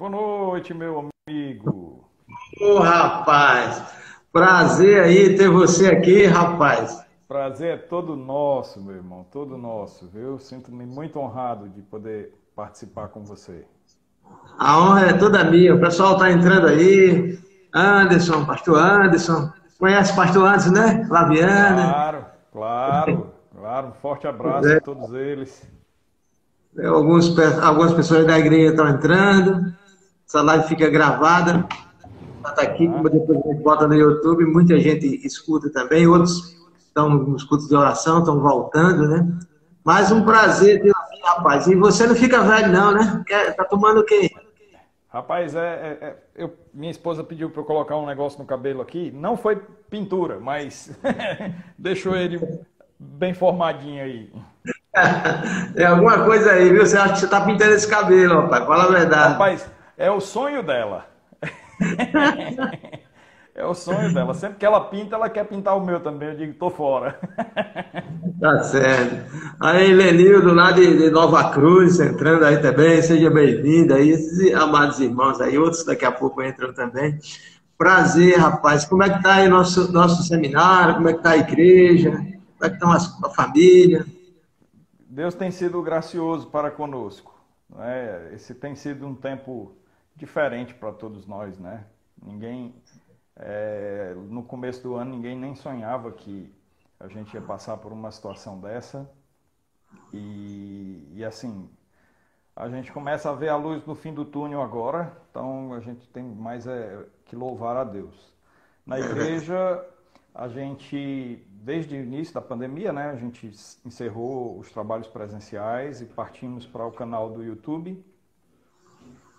Boa noite, meu amigo. Ô, rapaz, prazer aí ter você aqui, rapaz. Prazer é todo nosso, meu irmão, todo nosso, viu? Sinto-me muito honrado de poder participar com você. A honra é toda minha. O pessoal tá entrando aí. Anderson, pastor Anderson. Conhece o pastor Anderson, né? Laviana. Claro, claro, claro. Um forte abraço a todos eles. Algumas pessoas da igreja estão entrando. Essa live fica gravada. Tá aqui, Tá? como depois a gente bota no YouTube. Muita gente escuta também. Outros estão nos cultos de oração, estão voltando, né? Mais um prazer ter aqui, rapaz. E você não fica velho, não, né? Tá tomando o quê? Rapaz, minha esposa pediu para eu colocar um negócio no cabelo aqui. Não foi pintura, mas deixou ele bem formadinho aí. É alguma coisa aí, viu? Você acha que você tá pintando esse cabelo, rapaz? Fala a verdade. Rapaz, é o sonho dela. É o sonho dela. Sempre que ela pinta, ela quer pintar o meu também. Eu digo, tô fora. Tá certo. Aí, Lenildo, lá de Nova Cruz, entrando aí também. Seja bem-vindo aí, esses amados irmãos aí. Outros daqui a pouco entram também. Prazer, rapaz. Como é que tá aí nosso seminário? Como é que tá a igreja? Como é que estão a família? Deus tem sido gracioso para conosco, né? Esse tem sido um tempo diferente para todos nós, né? No começo do ano, ninguém nem sonhava que a gente ia passar por uma situação dessa. E assim, a gente começa a ver a luz no fim do túnel agora, então a gente tem mais que louvar a Deus. Na igreja, a gente, desde o início da pandemia, né, a gente encerrou os trabalhos presenciais e partimos para o canal do YouTube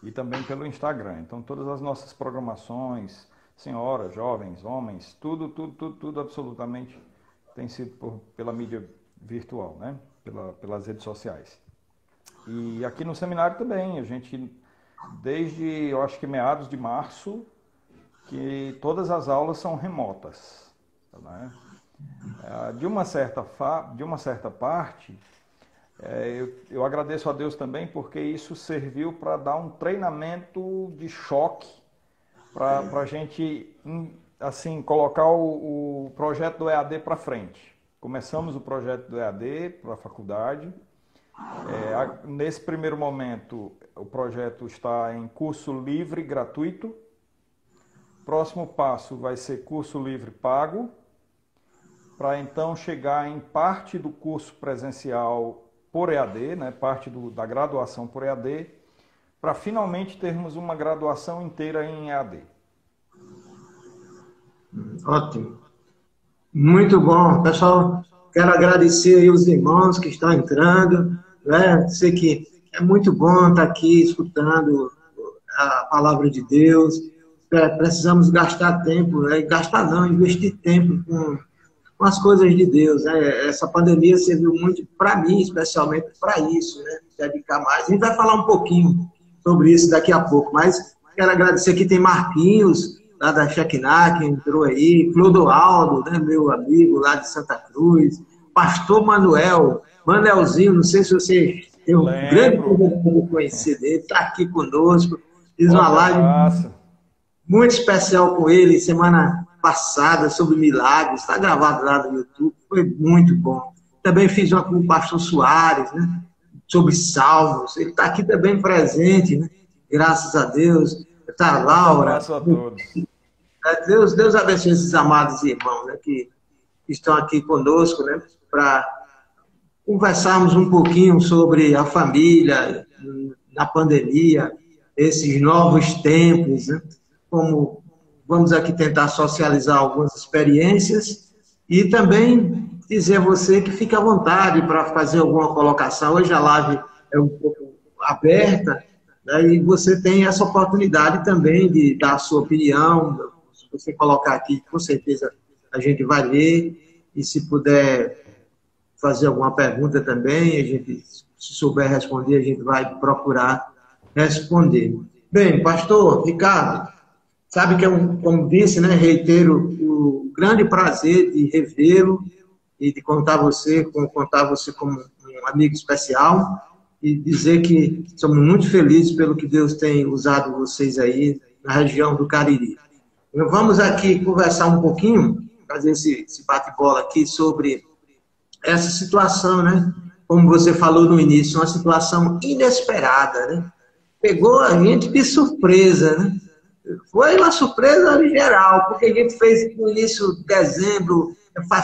e também pelo Instagram. Então, todas as nossas programações, senhoras, jovens, homens, tudo absolutamente tem sido pela mídia virtual, né, pelas redes sociais. E aqui no seminário também, a gente, desde, eu acho que meados de março, que todas as aulas são remotas, né? De uma certa parte, eu agradeço a Deus também porque isso serviu para dar um treinamento de choque para a gente assim colocar o projeto do EAD para frente. Começamos o projeto do EAD para a faculdade. Nesse primeiro momento, o projeto está em curso livre gratuito. Próximo passo vai ser curso livre pago, para então chegar em parte do curso presencial por EAD, né, parte da graduação por EAD, para finalmente termos uma graduação inteira em EAD. Ótimo. Muito bom. Pessoal, quero agradecer aí os irmãos que estão entrando, né? Sei que é muito bom estar aqui escutando a palavra de Deus. Precisamos gastar tempo, né? Gastar não, investir tempo com as coisas de Deus, né? Essa pandemia serviu muito para mim, especialmente para isso, né? Dedicar mais. A gente vai falar um pouquinho sobre isso daqui a pouco, mas quero agradecer que tem Marquinhos, lá da Shekinah, que entrou aí, Clodoaldo, né, meu amigo lá de Santa Cruz, Pastor Manelzinho, não sei se você tem um grande Lembro. prazer de conhecer dele, está aqui conosco, fiz uma Forte live abraço. muito especial com ele semana passada sobre milagres, está gravado lá no YouTube, foi muito bom. Também fiz uma com o pastor Soares, né, sobre salmos, ele está aqui também presente, né, graças a Deus. Está a Forte Laura. abraço a todos. Deus abençoe esses amados irmãos, né, que estão aqui conosco, né, para conversarmos um pouquinho sobre a família na pandemia, esses novos tempos, né, como vamos aqui tentar socializar algumas experiências e também dizer a você que fique à vontade para fazer alguma colocação. Hoje a live é um pouco aberta, né, e você tem essa oportunidade também de dar a sua opinião. Se você colocar aqui, com certeza a gente vai ler, e se puder fazer alguma pergunta também, a gente, se souber responder, a gente vai procurar responder. Bem, pastor Ricardo, sabe que, como disse, né, reitero o grande prazer de revê-lo e de contar você como um amigo especial. e dizer que somos muito felizes pelo que Deus tem usado vocês aí na região do Cariri. Então, vamos aqui conversar um pouquinho, fazer esse bate-bola aqui sobre essa situação, né? Como você falou no início, uma situação inesperada, né? Pegou a gente de surpresa, né? Foi uma surpresa geral, porque a gente fez no início de dezembro,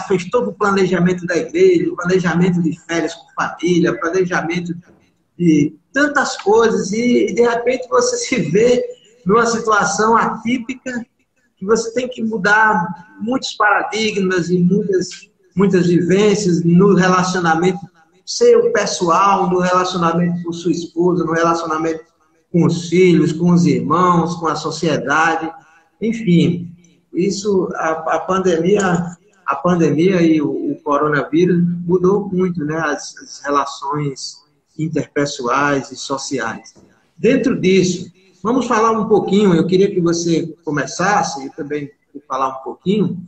fez todo o planejamento da igreja, o planejamento de férias com família, planejamento de tantas coisas, e de repente você se vê numa situação atípica que você tem que mudar muitos paradigmas e muitas vivências no relacionamento seu pessoal, no relacionamento com sua esposa, no relacionamento com os filhos, com os irmãos, com a sociedade, enfim, isso, a pandemia e o coronavírus mudou muito, né, as relações interpessoais e sociais. Dentro disso, vamos falar um pouquinho, eu queria que você começasse, eu também vou falar um pouquinho,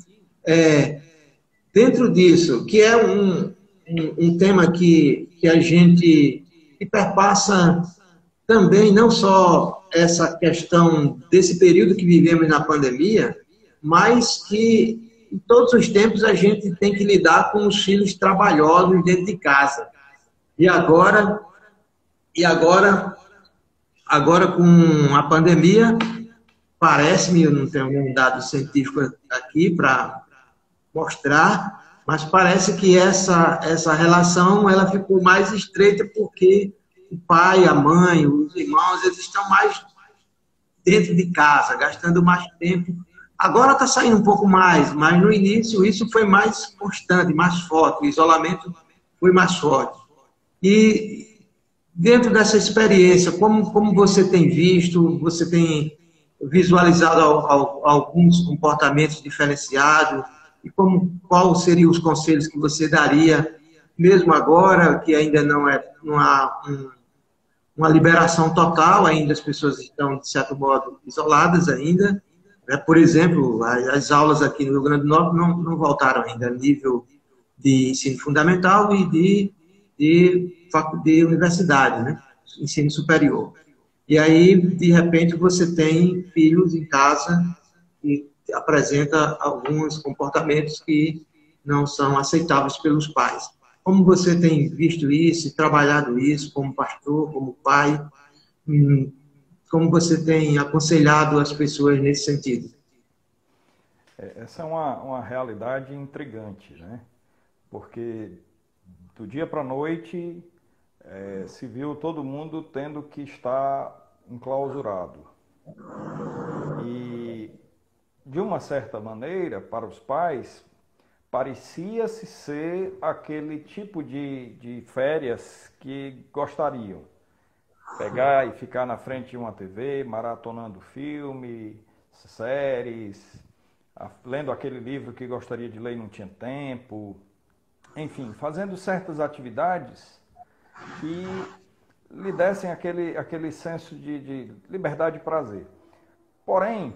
dentro disso, que é um tema que a gente que perpassa também não só essa questão desse período que vivemos na pandemia, mas que em todos os tempos a gente tem que lidar com os filhos trabalhosos dentro de casa. E agora com a pandemia, parece-me, eu não tenho nenhum dado científico aqui para mostrar, mas parece que essa relação ela ficou mais estreita porque o pai, a mãe, os irmãos, eles estão mais dentro de casa, gastando mais tempo. Agora está saindo um pouco mais, mas no início isso foi mais constante, mais forte, o isolamento foi mais forte. E dentro dessa experiência, como você tem visto, você tem visualizado alguns comportamentos diferenciados, e quais seriam os conselhos que você daria, mesmo agora, que ainda não há uma liberação total, ainda as pessoas estão, de certo modo, isoladas ainda. Né? Por exemplo, as aulas aqui no Rio Grande do Norte não voltaram ainda a nível de ensino fundamental e de universidade, né? Ensino superior. E aí, de repente, você tem filhos em casa que apresenta alguns comportamentos que não são aceitáveis pelos pais. Como você tem visto isso, trabalhado isso como pastor, como pai? Como você tem aconselhado as pessoas nesse sentido? Essa é uma realidade intrigante, né? Porque do dia para a noite se viu todo mundo tendo que estar enclausurado. E, de uma certa maneira, para os pais, parecia-se ser aquele tipo de férias que gostariam. Pegar e ficar na frente de uma TV, maratonando filme, séries, lendo aquele livro que gostaria de ler e não tinha tempo. Enfim, fazendo certas atividades que lhe dessem aquele senso de liberdade e prazer. Porém,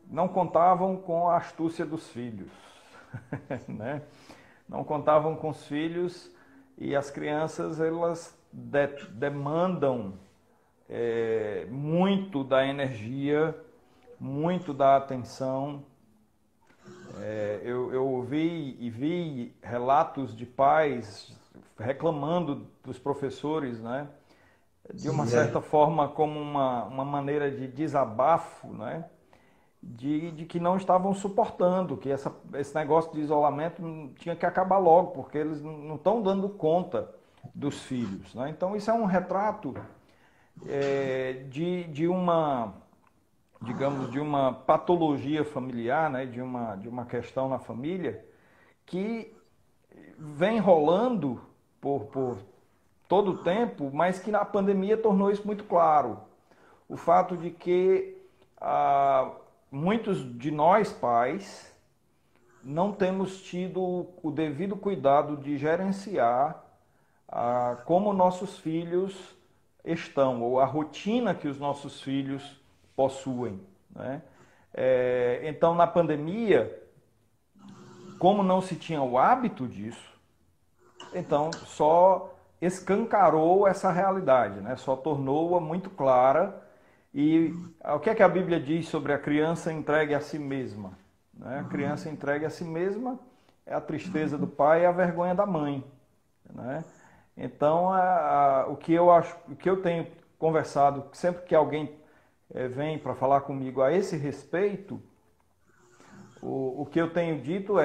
não contavam com a astúcia dos filhos, né? Não contavam com os filhos, e as crianças, elas demandam muito da energia, muito da atenção. Eu ouvi e vi relatos de pais reclamando dos professores, né? De uma certa forma como uma maneira de desabafo, né? De que não estavam suportando, que esse negócio de isolamento tinha que acabar logo, porque eles não estão dando conta dos filhos, né? Então isso é um retrato de uma, digamos, de uma patologia familiar, né? de uma questão na família que vem rolando por todo o tempo, mas que na pandemia tornou isso muito claro. O fato de que muitos de nós pais não temos tido o devido cuidado de gerenciar como nossos filhos estão, ou a rotina que os nossos filhos possuem, né? Então, na pandemia, como não se tinha o hábito disso, então só escancarou essa realidade, né? Só tornou-a muito clara. E o que é que a Bíblia diz sobre a criança entregue a si mesma? Né? A criança entregue a si mesma é a tristeza do pai e a vergonha da mãe. Né? Então, o que eu acho, o que eu tenho conversado, sempre que alguém vem para falar comigo a esse respeito, o que eu tenho dito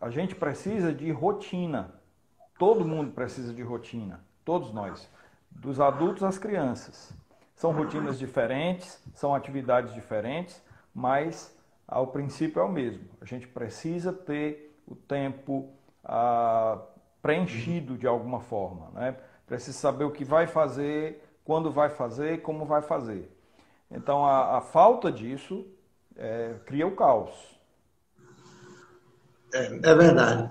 a gente precisa de rotina. Todo mundo precisa de rotina, todos nós, dos adultos às crianças. São rotinas diferentes, são atividades diferentes, mas o princípio é o mesmo. A gente precisa ter o tempo preenchido de alguma forma, né? Precisa saber o que vai fazer, quando vai fazer, como vai fazer. Então, a falta disso cria o caos. É verdade.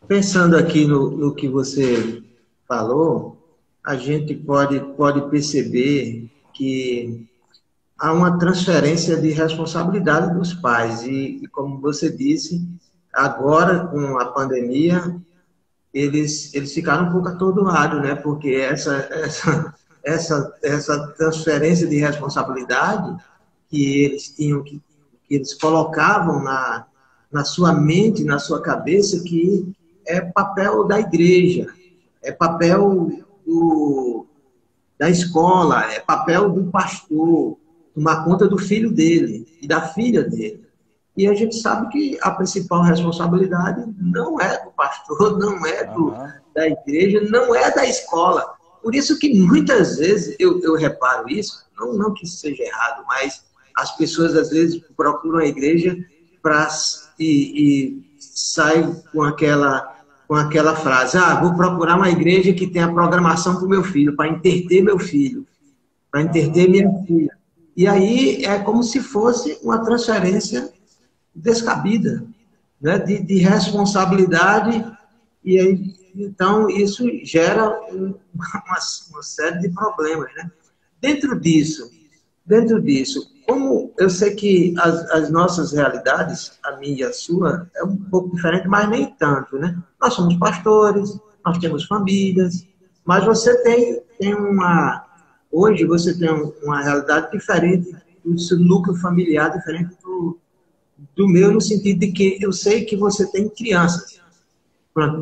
Pensando aqui no que você falou, a gente pode perceber que há uma transferência de responsabilidade dos pais. E como você disse, agora, com a pandemia, eles ficaram um pouco atordoados, né? Porque essa transferência de responsabilidade que eles tinham, que eles colocavam na sua mente, na sua cabeça, que é papel da igreja, é papel da escola, é papel do pastor tomar conta do filho dele e da filha dele. E a gente sabe que a principal responsabilidade não é do pastor, não é da igreja, não é da escola. Por isso que muitas vezes eu reparo isso, não que isso seja errado, mas as pessoas às vezes procuram a igreja e saem com aquela frase: vou procurar uma igreja que tenha programação para o meu filho, para entreter meu filho, para entreter minha filha. E aí é como se fosse uma transferência descabida, né, de responsabilidade, e aí, então isso gera uma série de problemas, né? Dentro disso, como eu sei que as nossas realidades, a minha e a sua, é um pouco diferente, mas nem tanto, né? Nós somos pastores, nós temos famílias, mas você hoje você tem uma realidade diferente do seu núcleo familiar, diferente do meu, no sentido de que eu sei que você tem crianças.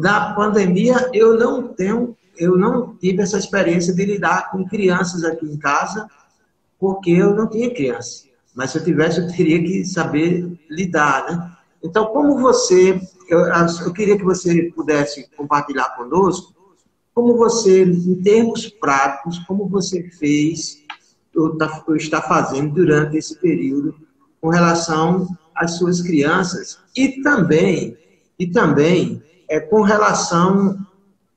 Da pandemia, eu não tive essa experiência de lidar com crianças aqui em casa, porque eu não tinha criança. Mas se eu tivesse, eu teria que saber lidar, né? Então, como eu queria que você pudesse compartilhar conosco, como você, em termos práticos, como você fez, ou está fazendo durante esse período, com relação às suas crianças, e também com relação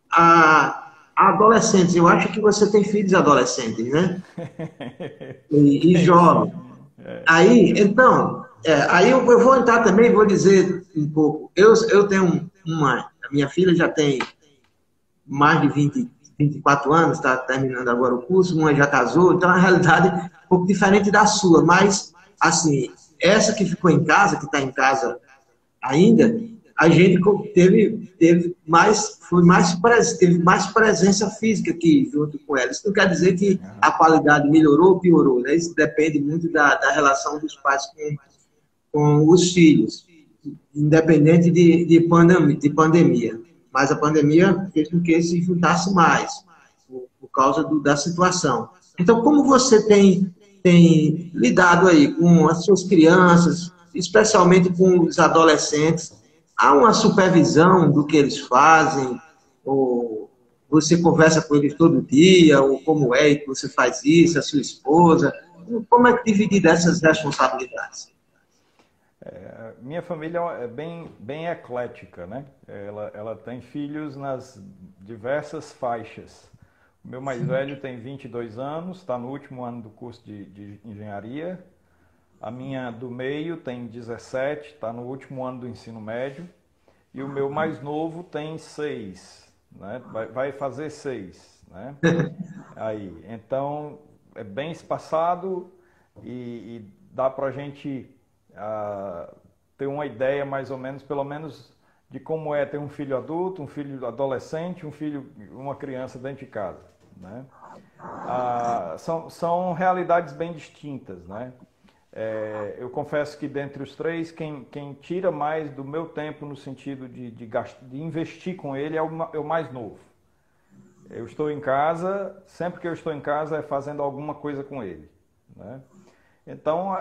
a adolescentes. Eu acho que você tem filhos adolescentes, né? E jovens. Aí, então, aí eu vou entrar também, vou dizer um pouco. Eu tenho a minha filha já tem mais de 24 anos, está terminando agora o curso, uma já casou, então a realidade é um pouco diferente da sua, mas, assim, essa que ficou em casa, que está em casa ainda, a gente teve mais presença física aqui junto com ela. Isso não quer dizer que a qualidade melhorou ou piorou, né? Isso depende muito da relação dos pais com os filhos, independente de pandemia. Mas a pandemia fez com que se juntasse mais, por causa da situação. Então, como você tem lidado aí com as suas crianças, especialmente com os adolescentes? Há uma supervisão do que eles fazem? Ou você conversa com eles todo dia? Ou como é que você faz isso, a sua esposa? Como é que dividir essas responsabilidades? Minha família é bem eclética, né? Ela tem filhos nas diversas faixas. O meu mais velho tem 22 anos, está no último ano do curso de engenharia. A minha do meio tem 17, está no último ano do ensino médio. E o meu mais novo tem 6, né? Vai fazer 6, né? Aí, então, é bem espaçado e dá para a gente ter uma ideia mais ou menos, pelo menos, de como é ter um filho adulto, um filho adolescente, uma criança dentro de casa, né? São realidades bem distintas, né? Eu confesso que dentre os três, quem tira mais do meu tempo no sentido de investir com ele é o mais novo. Eu estou em casa, sempre que eu estou em casa é fazendo alguma coisa com ele, né? Então,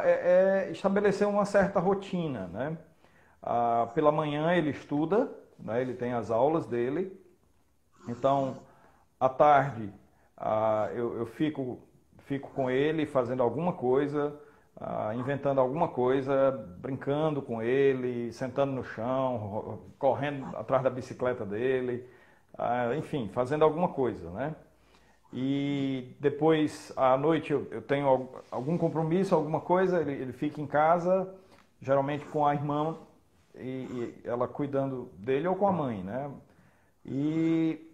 estabelecer uma certa rotina, né? Pela manhã ele estuda, né? Ele tem as aulas dele. Então, à tarde, eu fico com ele fazendo alguma coisa, inventando alguma coisa, brincando com ele, sentando no chão, correndo atrás da bicicleta dele, enfim, fazendo alguma coisa, né? E depois, à noite, eu tenho algum compromisso, alguma coisa, ele fica em casa, geralmente com a irmã, e ela cuidando dele ou com a mãe, né? E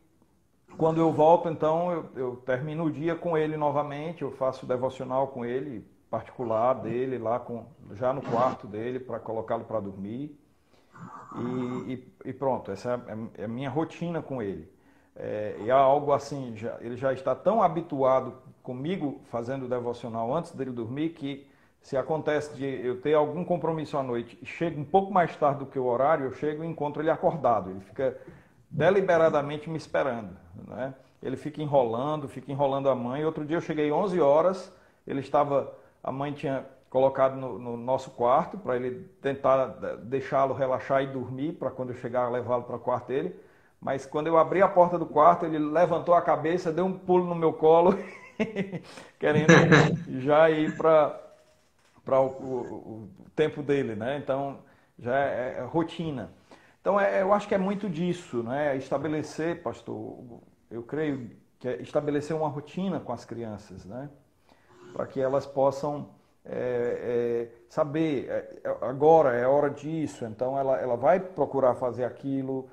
quando eu volto, então, eu termino o dia com ele novamente, eu faço devocional com ele, particular dele, lá já no quarto dele, para colocá-lo para dormir. E pronto, essa é a minha rotina com ele. E há algo assim, ele já está tão habituado comigo fazendo devocional antes dele dormir, que se acontece de eu ter algum compromisso à noite e chego um pouco mais tarde do que o horário, eu chego e encontro ele acordado. Ele fica deliberadamente me esperando, né? Ele fica enrolando a mãe. Outro dia eu cheguei 11 horas, a mãe tinha colocado no nosso quarto para ele tentar deixá-lo relaxar e dormir, para quando eu chegar levá-lo para o quarto dele. Mas quando eu abri a porta do quarto, ele levantou a cabeça, deu um pulo no meu colo, querendo já ir para o tempo dele, né? Então, já é rotina. Então, eu acho que é muito disso, né? Estabelecer, pastor, eu creio que é estabelecer uma rotina com as crianças, né? Para que elas possam saber, agora é hora disso, então ela vai procurar fazer aquilo.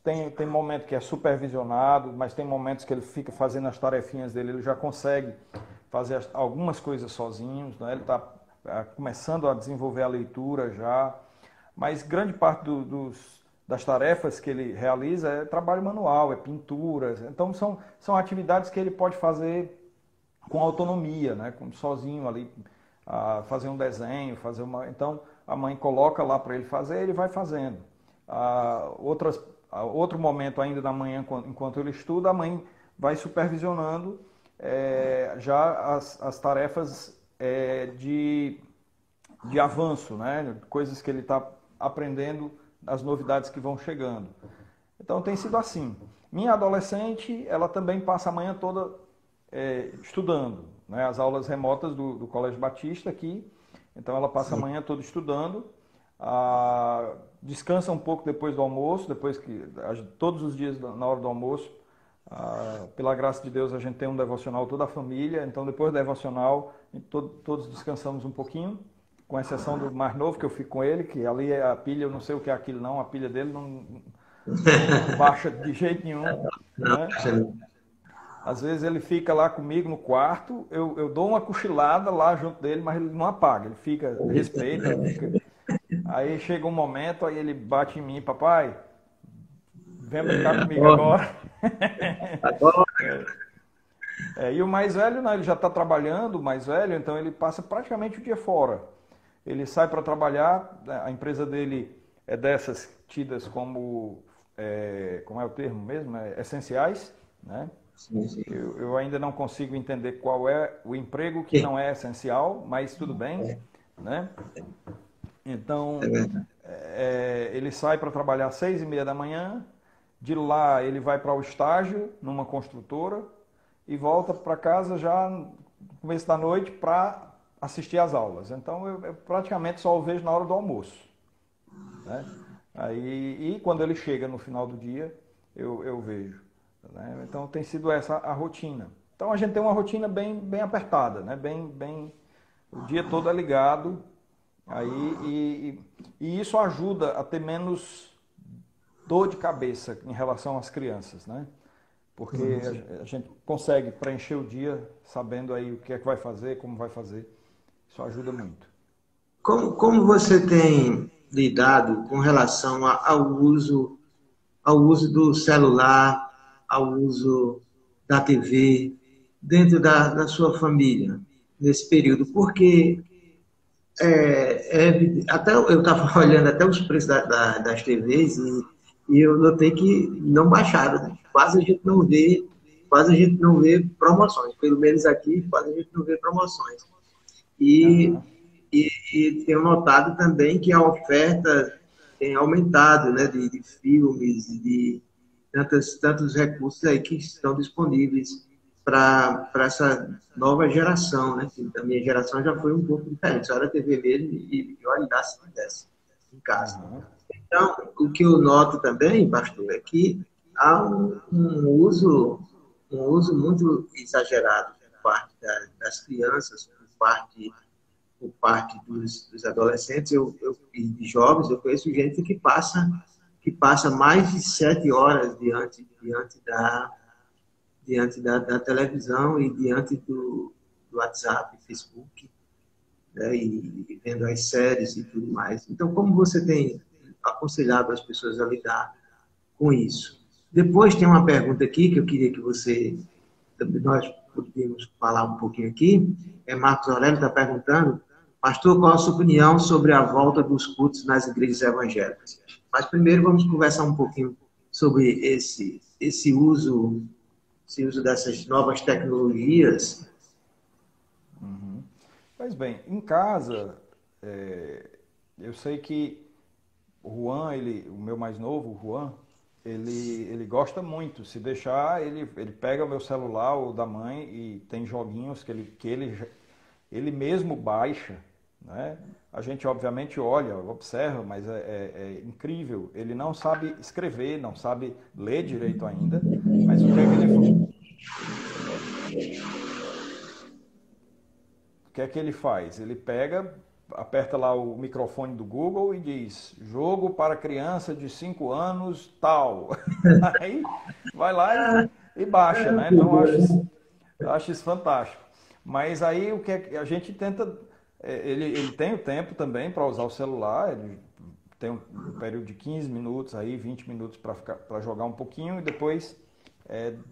Tem momento que é supervisionado, mas tem momentos que ele fica fazendo as tarefinhas dele, ele já consegue fazer algumas coisas sozinho, né? Ele está começando a desenvolver a leitura já, mas grande parte das tarefas que ele realiza é trabalho manual, é pinturas, então são atividades que ele pode fazer com autonomia, né? Sozinho ali, fazer um desenho, então a mãe coloca lá para ele fazer, ele vai fazendo. Outro momento ainda da manhã, enquanto ele estuda, a mãe vai supervisionando já as tarefas de avanço, né? Coisas que ele está aprendendo, as novidades que vão chegando. Então tem sido assim. Minha adolescente, ela também passa a manhã toda estudando, né? As aulas remotas do Colégio Batista aqui, então ela passa a manhã toda estudando, descansa um pouco depois do almoço, todos os dias na hora do almoço, pela graça de Deus a gente tem um devocional toda a família, então depois do devocional todos descansamos um pouquinho, com exceção do mais novo, que eu fico com ele, que ali a pilha, eu não sei o que é aquilo não, a pilha dele não baixa de jeito nenhum, né? Às vezes ele fica lá comigo no quarto, eu dou uma cochilada lá junto dele, mas ele não apaga, ele respeita. Aí chega um momento, aí ele bate em mim: papai, vem brincar comigo agora. E o mais velho, não, ele já está trabalhando, o mais velho, então ele passa praticamente o dia fora. Ele sai para trabalhar, a empresa dele é dessas tidas como é o termo mesmo? Essenciais, né? Sim, sim. Eu ainda não consigo entender qual é o emprego que não é essencial, mas tudo bem, né? Então, ele sai para trabalhar às 6h30 da manhã, de lá ele vai para o estágio numa construtora e volta para casa já no começo da noite para assistir às aulas. Então, eu praticamente só o vejo na hora do almoço, né? E quando ele chega no final do dia, eu vejo, né? Então, tem sido essa a rotina. Então, a gente tem uma rotina bem apertada, né? O dia todo é ligado. E isso ajuda a ter menos dor de cabeça em relação às crianças, né? Porque a gente consegue preencher o dia sabendo aí o que é que vai fazer, como vai fazer. Isso ajuda muito. Como você tem lhe dado com relação ao uso do celular, ao uso da TV, dentro da sua família, nesse período? Porque até eu estava olhando até os preços das TVs e eu notei que não baixaram, né? Quase a gente não vê promoções, pelo menos aqui, quase a gente não vê promoções. E, Aham. e tenho notado também que a oferta tem aumentado, né, de filmes, de tantos recursos aí que estão disponíveis para essa nova geração, né? Que a minha geração já foi um pouco diferente, só era TV mesmo e olha lá se tivesse em casa. Aham. Então, o que eu noto também, pastor, é que há um uso muito exagerado por parte das crianças, por parte dos adolescentes e de jovens. Eu conheço gente que passa mais de 7 horas diante da televisão e diante do WhatsApp, Facebook, né, e vendo as séries e tudo mais. Então, como você tem aconselhado as pessoas a lidar com isso? Depois tem uma pergunta aqui que eu queria que nós podíamos falar um pouquinho aqui. Marcos Aurélio está perguntando, pastor, qual a sua opinião sobre a volta dos cultos nas igrejas evangélicas? Mas primeiro vamos conversar um pouquinho sobre esse uso dessas novas tecnologias. Uhum. Pois bem, em casa, eu sei que o Juan, o meu mais novo, o Juan, ele gosta muito. Se deixar, ele pega o meu celular ou da mãe e tem joguinhos ele mesmo baixa, né? A gente obviamente olha, observa, mas é incrível. Ele não sabe escrever, não sabe ler direito ainda, mas o que é que ele faz? Ele pega, aperta lá o microfone do Google e diz: jogo para criança de 5 anos, tal. Aí vai lá e baixa, né? Então eu acho isso fantástico. Mas aí o que é que a gente tenta. Ele tem o tempo também para usar o celular, ele tem um período de 15 minutos, aí 20 minutos para jogar um pouquinho e depois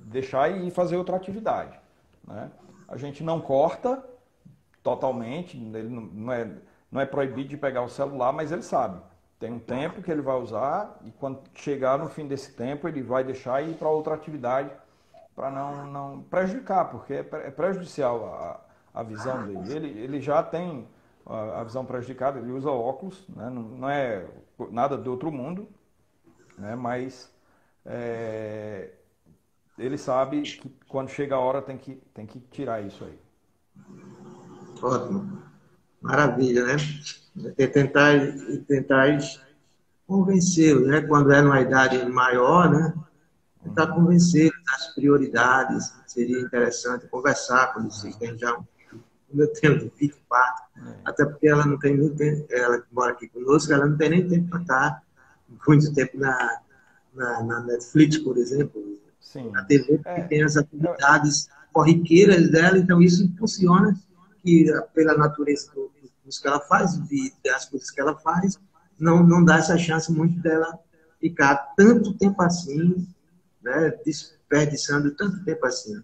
deixar e fazer outra atividade, né? A gente não corta totalmente, ele não é proibido de pegar o celular, mas ele sabe. Tem um tempo que ele vai usar e quando chegar no fim desse tempo ele vai deixar e ir para outra atividade para não prejudicar, porque é prejudicial a visão dele. Ele já tem a visão prejudicada, ele usa óculos, né? Não é nada do outro mundo, né? Mas é, ele sabe que quando chega a hora tem que tirar isso aí. Ótimo. Maravilha, né? Tentar convencê-lo, né? Quando é numa idade maior, né? Tentar Uhum. convencê-lo das prioridades. Seria interessante conversar quando vocês têm já como eu tenho 24, até porque ela não tem nem tempo, ela que mora aqui conosco, ela não tem nem tempo para estar muito tempo na Netflix, por exemplo, na Sim. TV, porque É, tem as é, atividades corriqueiras dela, então isso impulsiona que, pela natureza dos que ela faz, das coisas que ela faz, não dá essa chance muito dela ficar tanto tempo assim, né, desperdiçando tanto tempo assim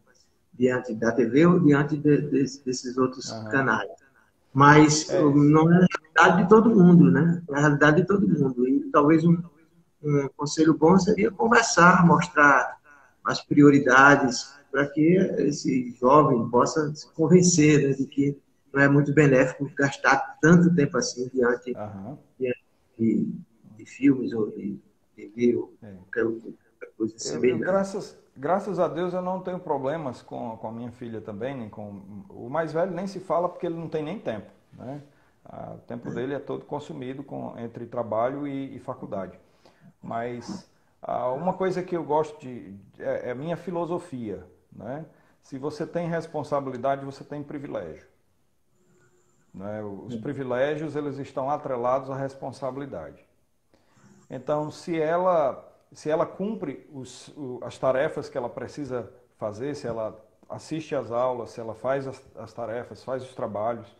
diante da TV ou diante desses outros aham. canais. Mas É, não é a realidade de todo mundo, né? Não é a realidade de todo mundo. E talvez um conselho bom seria conversar, mostrar as prioridades, para que esse jovem possa se convencer, né, de que não é muito benéfico gastar tanto tempo assim aham. diante de filmes ou de TV ou É. qualquer coisa Eu, semelhante. graças a Deus, eu não tenho problemas com a minha filha também, nem com o mais velho nem se fala porque ele não tem nem tempo, né? O tempo dele é todo consumido entre trabalho e faculdade. Mas uma coisa que eu gosto é a minha filosofia, né? Se você tem responsabilidade, você tem privilégio, né? Os privilégios eles estão atrelados à responsabilidade. Então, se ela cumpre as tarefas que ela precisa fazer, se ela assiste às aulas, se ela faz as tarefas, faz os trabalhos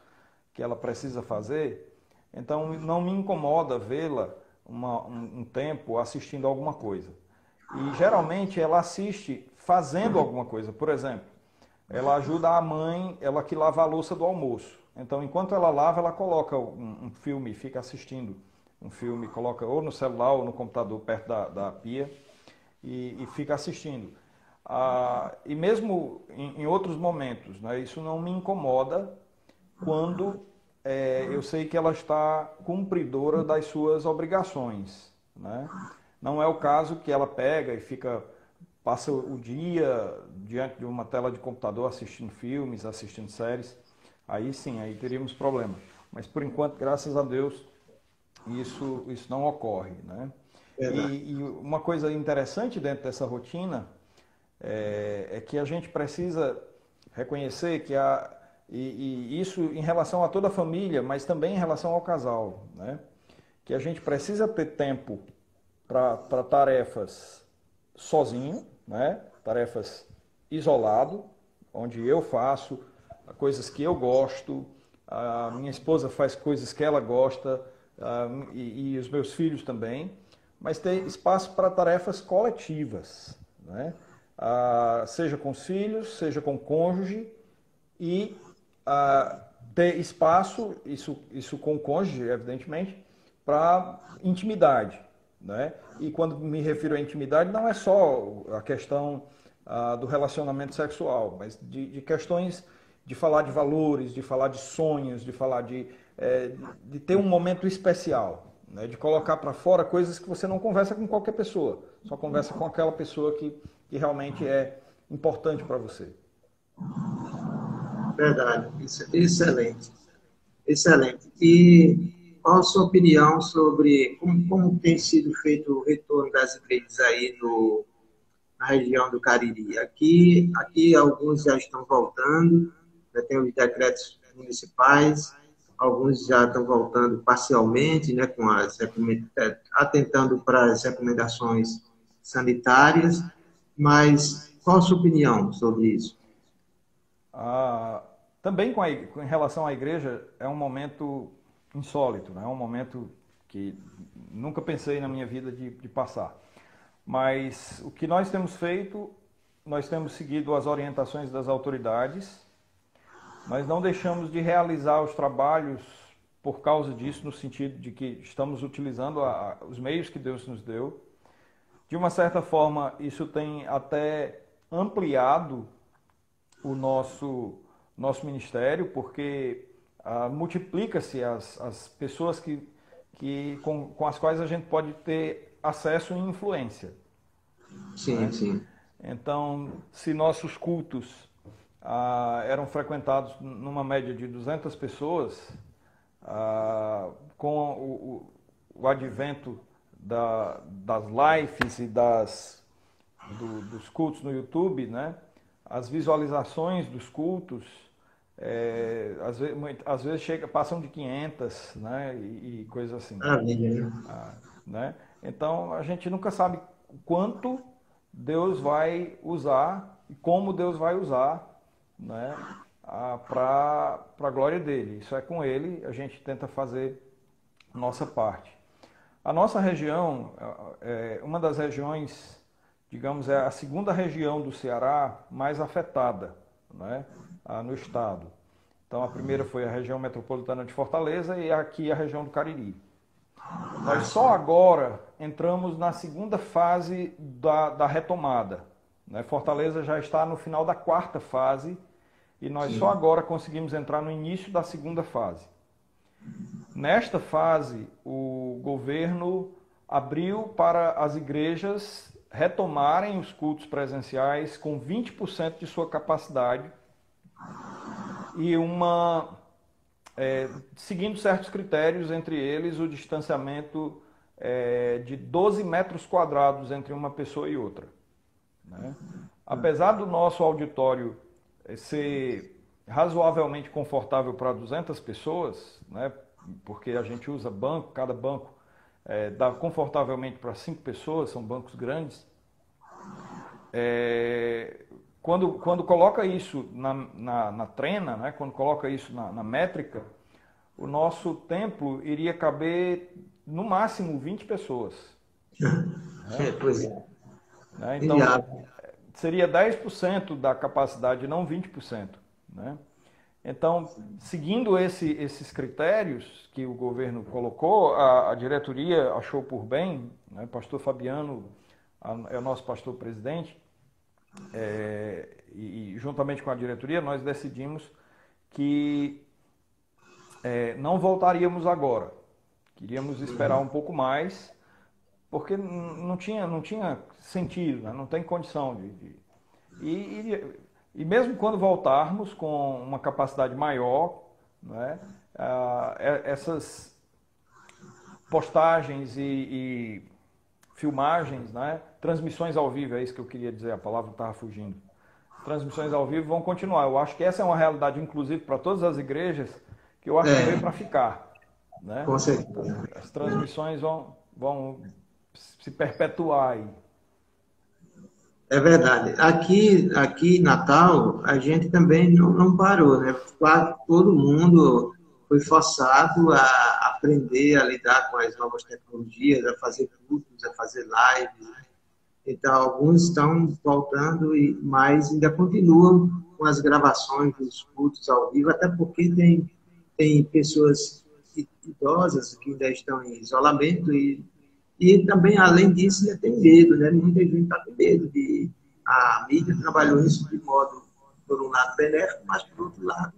que ela precisa fazer, Então não me incomoda vê-la um tempo assistindo alguma coisa. E geralmente ela assiste fazendo alguma coisa. Por exemplo, ela ajuda a mãe, ela que lava a louça do almoço. Então, enquanto ela lava, ela coloca um filme, fica assistindo um filme, coloca ou no celular ou no computador perto da pia e fica assistindo. E mesmo em outros momentos, né, isso não me incomoda quando eu sei que ela está cumpridora das suas obrigações, né? Não é o caso que ela pega e passa o dia diante de uma tela de computador assistindo filmes, assistindo séries. Aí sim, aí teríamos problema. Mas por enquanto, graças a Deus, isso não ocorre, né? Verdade. E uma coisa interessante dentro dessa rotina é que a gente precisa reconhecer que e isso em relação a toda a família, mas também em relação ao casal, né? Que a gente precisa ter tempo para tarefas sozinho, né? Tarefas isolado, onde eu faço coisas que eu gosto, a minha esposa faz coisas que ela gosta, e os meus filhos também, mas ter espaço para tarefas coletivas, né? Seja com os filhos, seja com o cônjuge, e ter espaço, isso com o cônjuge, evidentemente, para intimidade, né? E quando me refiro à intimidade, não é só a questão do relacionamento sexual, mas de questões de falar de valores, de falar de sonhos, de falar de ter um momento especial, né? De colocar para fora coisas que você não conversa com qualquer pessoa, só conversa com aquela pessoa que realmente é importante para você. Verdade. Excelente. Excelente. E qual a sua opinião sobre como tem sido feito o retorno das igrejas aí na região do Cariri? Aqui alguns já estão voltando, já tem os decretos municipais, alguns já estão voltando parcialmente, né, com atentando para as recomendações sanitárias, mas qual a sua opinião sobre isso? Também em relação à igreja, é um momento insólito, né? É um momento que nunca pensei na minha vida de passar. Mas o que nós temos feito, nós temos seguido as orientações das autoridades, nós não deixamos de realizar os trabalhos por causa disso, no sentido de que estamos utilizando os meios que Deus nos deu. De uma certa forma, isso tem até ampliado o nosso ministério, porque multiplica-se as pessoas com as quais a gente pode ter acesso e influência, Sim, né? sim. Então, se nossos cultos eram frequentados numa média de 200 pessoas, com o advento das lives e dos cultos no YouTube, né? As visualizações dos cultos, às vezes passam de 500, né? E coisas assim, Maravilha, né? né? Então a gente nunca sabe quanto Deus vai usar e como Deus vai usar, né? Para a glória dele. Isso é com ele, a gente tenta fazer a nossa parte. A nossa região é uma das regiões, digamos, é a segunda região do Ceará mais afetada, né, no estado. Então, a primeira foi a região metropolitana de Fortaleza e aqui a região do Cariri. Nós só agora entramos na segunda fase da retomada, né? Fortaleza já está no final da quarta fase e nós só Sim. agora conseguimos entrar no início da segunda fase. Nesta fase, o governo abriu para as igrejas retomarem os cultos presenciais com 20% de sua capacidade e seguindo certos critérios, entre eles o distanciamento de 12 metros quadrados entre uma pessoa e outra, né? Apesar do nosso auditório ser razoavelmente confortável para 200 pessoas, né? Porque a gente usa banco, cada banco dá confortavelmente para 5 pessoas, são bancos grandes. Quando coloca isso na trena, né? Quando coloca isso na métrica, o nosso templo iria caber no máximo 20 pessoas. Pois é. Né? Então, seria 10% da capacidade, não 20%. Né? Então, seguindo esses critérios que o governo colocou, a diretoria achou por bem, né? O pastor Fabiano é o nosso pastor presidente, e juntamente com a diretoria nós decidimos que não voltaríamos agora. Queríamos esperar um pouco mais, porque não tinha sentido, né? Não tem condição e mesmo quando voltarmos com uma capacidade maior, né, essas postagens e filmagens, né, transmissões ao vivo, é isso que eu queria dizer, a palavra estava fugindo. Transmissões ao vivo vão continuar. Eu acho que essa é uma realidade, inclusive, para todas as igrejas, que eu acho que veio para ficar. Né? Com certeza. As transmissões vão se perpetuar aí. É verdade. Aqui em Natal, a gente também não parou, né? Quase todo mundo foi forçado a aprender a lidar com as novas tecnologias, a fazer cultos, a fazer lives. Né? Então, alguns estão voltando, mas ainda continuam com as gravações dos cultos ao vivo, até porque tem pessoas idosas que ainda estão em isolamento e também, além disso, ainda tem medo, né? Muita gente está com medo a mídia trabalhou isso de modo, por um lado, benéfico, mas, por outro lado,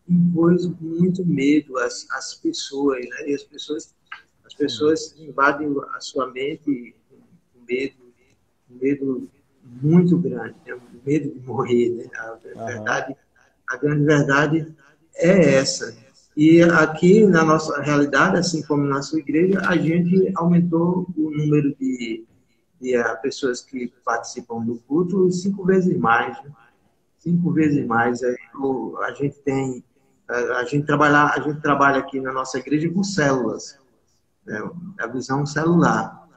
impôs muito medo às pessoas, né? E as pessoas invadem a sua mente com medo muito grande, né? Medo de morrer, né? A grande verdade é essa. E aqui, na nossa realidade, assim como na sua igreja, a gente aumentou o número de pessoas que participam do culto 5 vezes mais. Né? 5 vezes mais. A gente trabalha aqui na nossa igreja com células, né? A visão celular,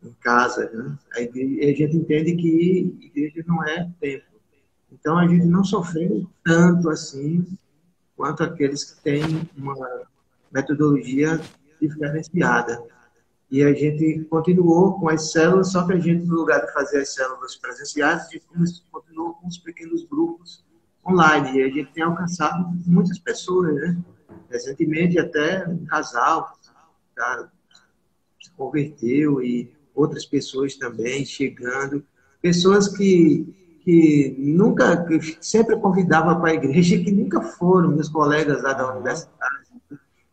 em casa. Né? A gente entende que igreja não é templo. Então, a gente não sofreu tanto assim quanto aqueles que têm uma metodologia diferenciada. E a gente continuou com as células, só que a gente, no lugar de fazer as células presenciais, a gente continuou com os pequenos grupos online. E a gente tem alcançado muitas pessoas, né? Recentemente, até um casal se converteu e outras pessoas também chegando. Pessoas que sempre convidava para a igreja, que nunca foram, meus colegas lá da universidade,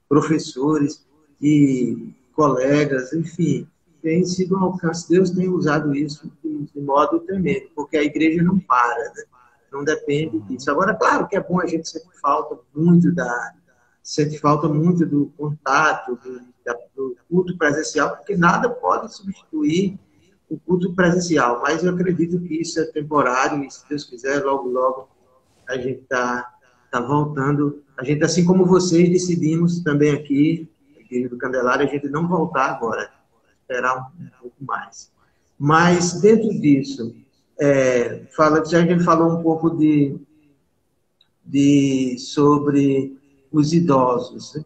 professores e colegas, enfim, tem sido um alcance. Deus tem usado isso de modo tremendo, porque a igreja não para, né? Não depende disso. Agora, claro que é bom, a gente sente falta muito do contato, do culto presencial, porque nada pode substituir o culto presencial, mas eu acredito que isso é temporário e, se Deus quiser, logo, logo, a gente está voltando. A gente, assim como vocês, decidimos também aqui, Igreja do Candelário, a gente não voltar agora, esperar um pouco mais. Mas, dentro disso, a gente falou um pouco sobre os idosos. Né?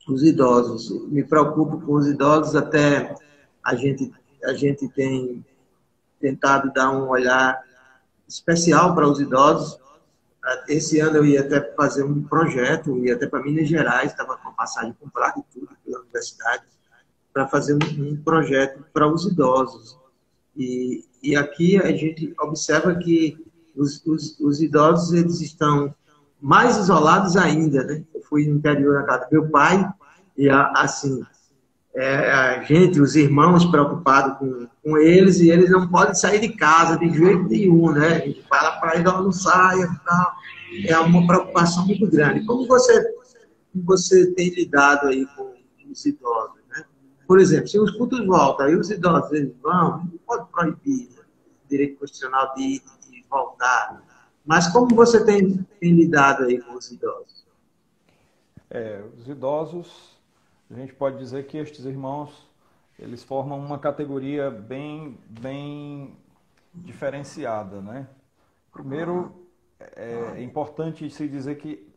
Os idosos, me preocupo com os idosos, até a gente tem tentado dar um olhar especial para os idosos. Esse ano eu ia até fazer um projeto, ia até para Minas Gerais, estava com a passagem comprada e tudo pela universidade, para fazer um projeto para os idosos. E aqui a gente observa que os idosos eles estão mais isolados ainda, né? Eu fui no interior da casa do meu pai e assim a gente, os irmãos preocupados com eles, e eles não podem sair de casa de jeito nenhum, né? A gente fala para eles, não saia e tal. É uma preocupação muito grande. Como você tem lidado aí com os idosos, né? Por exemplo, se os cultos voltam, aí os idosos eles vão, não pode proibir, né? Direito constitucional de voltar. Mas como você tem lidado aí com os idosos? Os idosos, a gente pode dizer que estes irmãos, eles formam uma categoria bem diferenciada, né? Primeiro, é importante se dizer que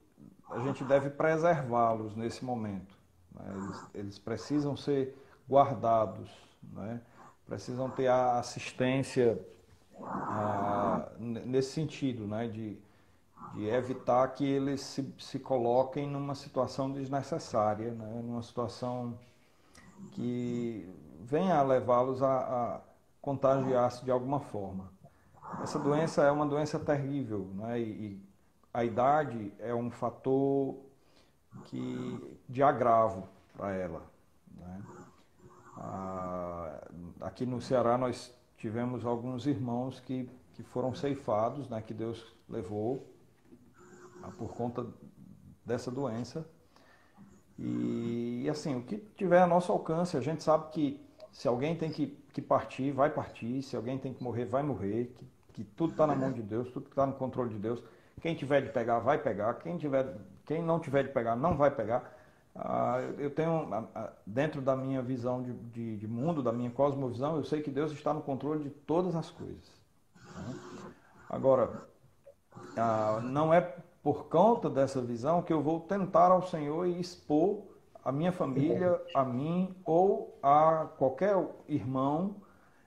a gente deve preservá-los nesse momento, né? Eles precisam ser guardados, né? Precisam ter a assistência nesse sentido, né? De evitar que eles se coloquem numa situação desnecessária, né? Numa situação que venha a levá-los a contagiar-se de alguma forma. Essa doença é uma doença terrível, né? E a idade é um fator de agravo para ela, né? Aqui no Ceará nós tivemos alguns irmãos que foram ceifados, né? Que Deus levou por conta dessa doença. E assim, o que tiver a nosso alcance, a gente sabe que se alguém tem que partir, vai partir. Se alguém tem que morrer, vai morrer. Que tudo está na mão de Deus, tudo está no controle de Deus. Quem tiver de pegar, vai pegar. Quem não tiver de pegar, não vai pegar. Eu tenho, dentro da minha visão de mundo, da minha cosmovisão, eu sei que Deus está no controle de todas as coisas, né? Agora, não é por conta dessa visão que eu vou tentar ao Senhor e expor a minha família, a mim ou a qualquer irmão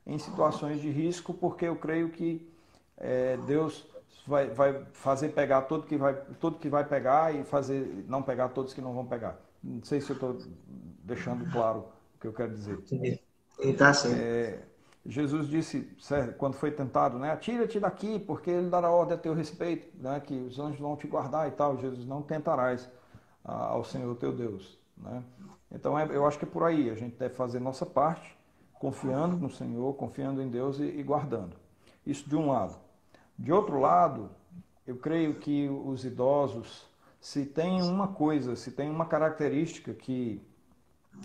em situações de risco, porque eu creio que Deus vai fazer pegar tudo que vai pegar e fazer não pegar todos que não vão pegar. Não sei se eu estou deixando claro o que eu quero dizer. Sim, está sim. Jesus disse, quando foi tentado, né? Atira-te daqui, porque ele dará ordem a teu respeito, né? Que os anjos vão te guardar e tal. Jesus, não tentarás ao Senhor teu Deus, né? Então eu acho que é por aí. A gente deve fazer nossa parte, confiando no Senhor, confiando em Deus e guardando. Isso de um lado. De outro lado, eu creio que os idosos, se tem uma característica que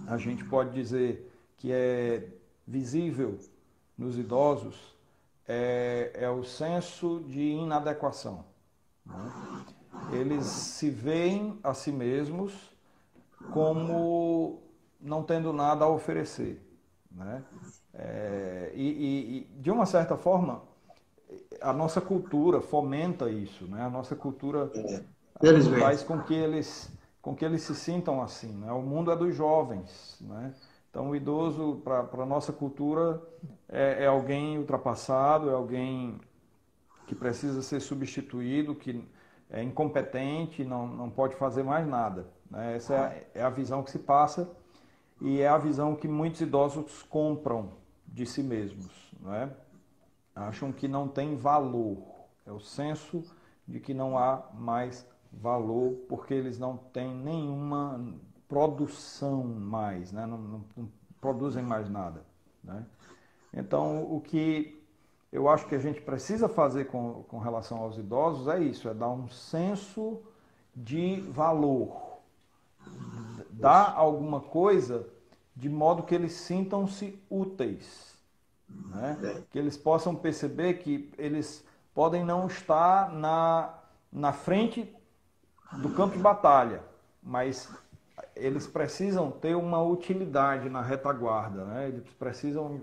a gente pode dizer que é visível nos idosos, é o senso de inadequação, né? Eles se veem a si mesmos como não tendo nada a oferecer, né? E de uma certa forma, a nossa cultura fomenta isso, né? A nossa cultura faz com que eles se sintam assim, né? O mundo é dos jovens, né? Então o idoso, para a nossa cultura, é alguém ultrapassado, é alguém que precisa ser substituído, que é incompetente, não pode fazer mais nada, né? Essa é a visão que se passa e é a visão que muitos idosos compram de si mesmos, né? Acham que não tem valor. É o senso de que não há mais valor porque eles não têm nenhuma produção mais, né? Não produzem mais nada, né? Então, o que eu acho que a gente precisa fazer com relação aos idosos é isso, é dar um senso de valor, dar alguma coisa de modo que eles sintam-se úteis, né? Que eles possam perceber que eles podem não estar na frente do campo de batalha, mas eles precisam ter uma utilidade na retaguarda, né? Eles precisam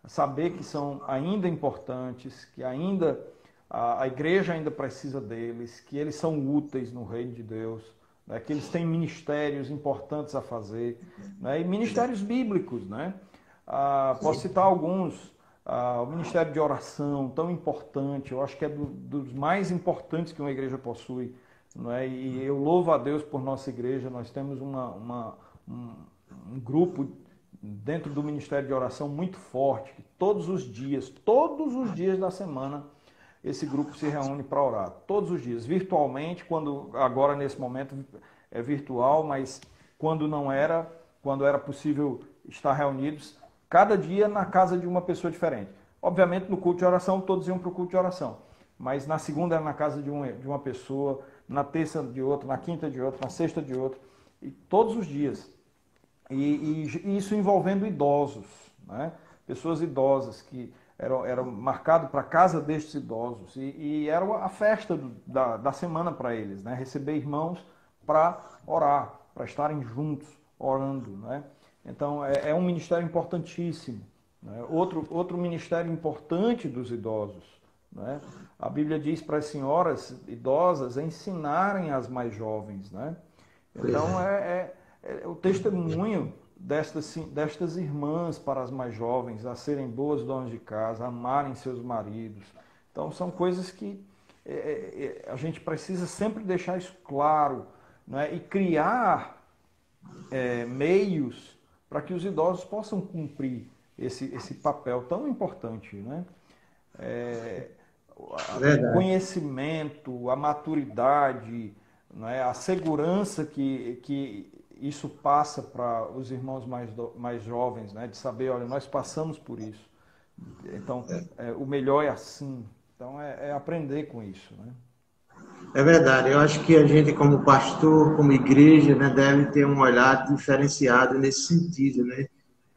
saber que são ainda importantes, que ainda a igreja ainda precisa deles, que eles são úteis no reino de Deus, né? Que eles têm ministérios importantes a fazer, né? E ministérios bíblicos, né? Posso citar alguns. O ministério de oração, tão importante, eu acho que é dos mais importantes que uma igreja possui, não é? E eu louvo a Deus por nossa igreja. Nós temos um grupo dentro do ministério de oração muito forte, que todos os dias da semana, esse grupo se reúne para orar, todos os dias, virtualmente, agora nesse momento é virtual, mas quando era possível estar reunidos, cada dia na casa de uma pessoa diferente. Obviamente, no culto de oração, todos iam para o culto de oração. Mas na segunda era na casa de uma pessoa, na terça de outra, na quinta de outra, na sexta de outra. E todos os dias. E isso envolvendo idosos, né? Pessoas idosas que eram marcados para a casa destes idosos. E era a festa da semana para eles, né? Receber irmãos para orar, para estarem juntos, orando, né? Então, é um ministério importantíssimo, né? Outro ministério importante dos idosos né? A Bíblia diz para as senhoras idosas ensinarem as mais jovens, né? Então, é o testemunho destas irmãs para as mais jovens, a serem boas donas de casa, a amarem seus maridos. Então, são coisas que a gente precisa sempre deixar isso claro, né? E criar meios para que os idosos possam cumprir esse papel tão importante, né? O conhecimento, a maturidade, né? A segurança que isso passa para os irmãos mais jovens, né? De saber, olha, nós passamos por isso. Então, o melhor é assim. Então, é aprender com isso, né? É verdade. Eu acho que a gente, como pastor, como igreja, né, deve ter um olhar diferenciado nesse sentido, né?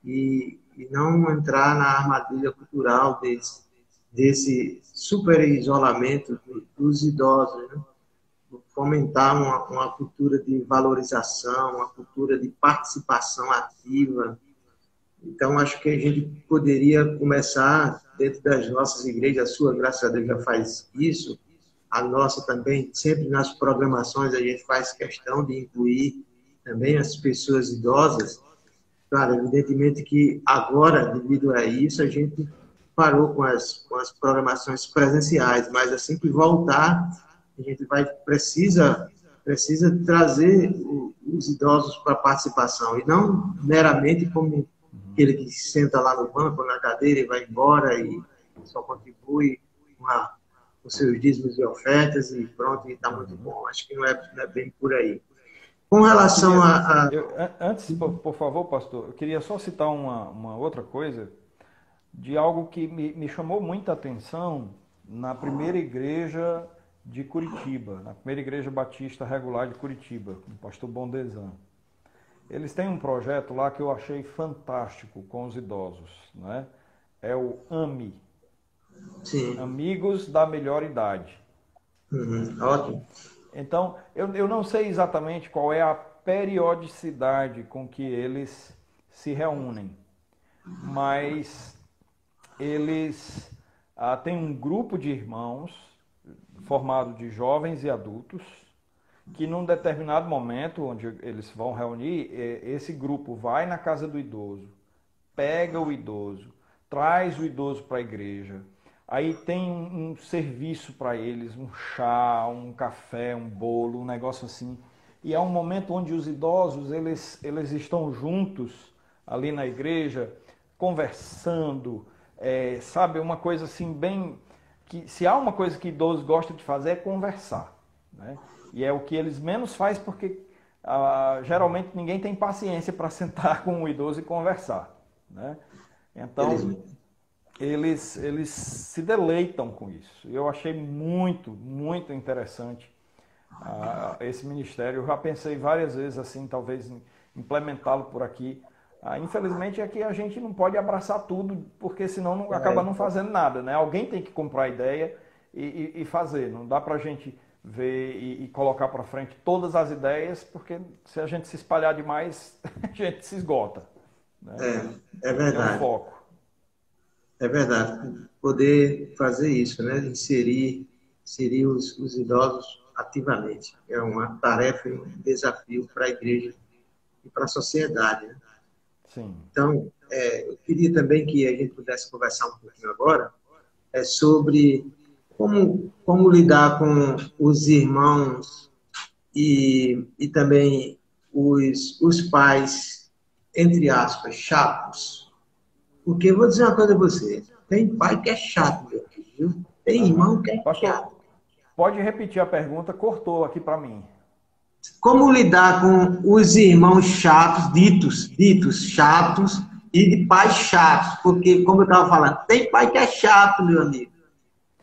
E não entrar na armadilha cultural desse super isolamento dos idosos, né? Fomentar uma cultura de valorização, uma cultura de participação ativa. Então, acho que a gente poderia começar, dentro das nossas igrejas, a sua, graças a Deus, já faz isso, a nossa também, sempre nas programações, a gente faz questão de incluir também as pessoas idosas. Claro, evidentemente que agora, devido a isso, a gente parou com as programações presenciais, mas assim que voltar, a gente precisa trazer os idosos para a participação, e não meramente como aquele que senta lá no banco, na cadeira e vai embora e só contribui com seus dízimos e ofertas e pronto, e está muito bom. Acho que não é bem por aí. Com relação Antes, por favor, pastor, eu queria só citar uma outra coisa de algo que me chamou muita atenção na primeira igreja de Curitiba, na primeira igreja batista regular de Curitiba, com o pastor Bondesan. Eles têm um projeto lá que eu achei fantástico com os idosos, né? É o AMI, Sim. Amigos da Melhor Idade. Ótimo. Então, eu não sei exatamente qual é a periodicidade com que eles se reúnem, mas eles têm um grupo de irmãos formado de jovens e adultos, que num determinado momento, onde eles vão reunir, esse grupo vai na casa do idoso, pega o idoso, traz o idoso para a igreja, aí tem um serviço para eles, um chá, um café, um bolo, um negócio assim. E é um momento onde os idosos, eles estão juntos ali na igreja, conversando, sabe, uma coisa assim bem... que se há uma coisa que idosos gostam de fazer é conversar, né? E é o que eles menos fazem porque geralmente ninguém tem paciência para sentar com o idoso e conversar, né? Então, eles se deleitam com isso. Eu achei muito, muito interessante esse ministério. Eu já pensei várias vezes assim, talvez implementá-lo por aqui. Infelizmente é que a gente não pode abraçar tudo, porque senão acaba não fazendo nada, né? Alguém tem que comprar a ideia e fazer. Não dá para a gente ver e colocar para frente todas as ideias, porque se a gente se espalhar demais, a gente se esgota, né? É verdade. É o foco. É verdade. Poder fazer isso, né? Inserir os idosos ativamente. É uma tarefa e um desafio para a igreja e para a sociedade, né? Sim. Então, eu queria também que a gente pudesse conversar um pouquinho agora sobre como lidar com os irmãos e também os pais, entre aspas, chatos. Porque eu vou dizer uma coisa a você, tem pai que é chato, meu filho, viu? Tem irmão que é chato. Pode repetir a pergunta, cortou aqui para mim. Como lidar com os irmãos chatos, ditos chatos, e de pais chatos? Porque, como eu estava falando, tem pai que é chato, meu amigo.